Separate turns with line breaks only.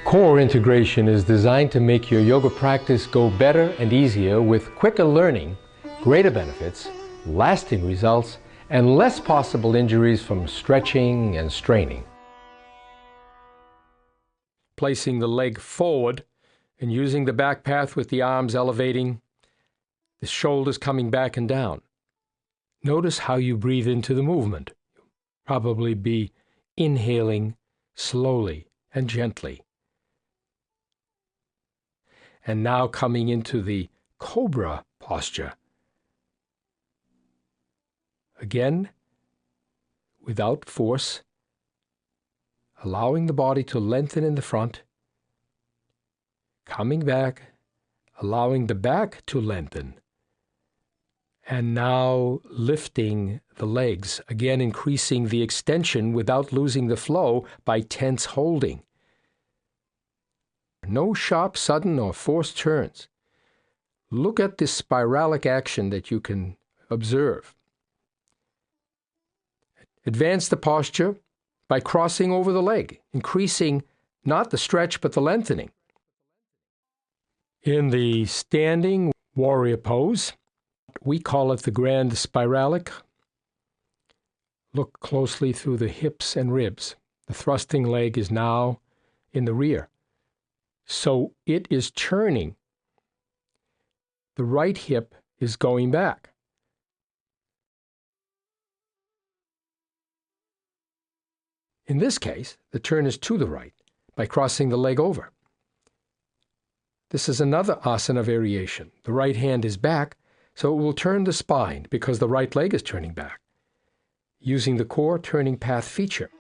Core integration is designed to make your yoga practice go better and easier with quicker learning, greater benefits, lasting results, and less possible injuries from stretching and straining. Placing the leg forward and using the back path with the arms elevating, the shoulders coming back and down. Notice how you breathe into the movement. You'll probably be inhaling slowly and gently. And now coming into the cobra posture. Again, without force, allowing the body to lengthen in the front, coming back, allowing the back to lengthen, and now lifting the legs, again increasing the extension without losing the flow by tense holding. No sharp, sudden, or forced turns. Look at this spiralic action that you can observe. Advance the posture by crossing over the leg, increasing not the stretch but the lengthening. In the standing warrior pose, we call it the grand spiralic. Look closely through the hips and ribs. The thrusting leg is now in the rear. So it is turning. The right hip is going back. In this case, the turn is to the right by crossing the leg over. This is another asana variation. The right hand is back, so it will turn the spine because the right leg is turning back, using the core turning path feature.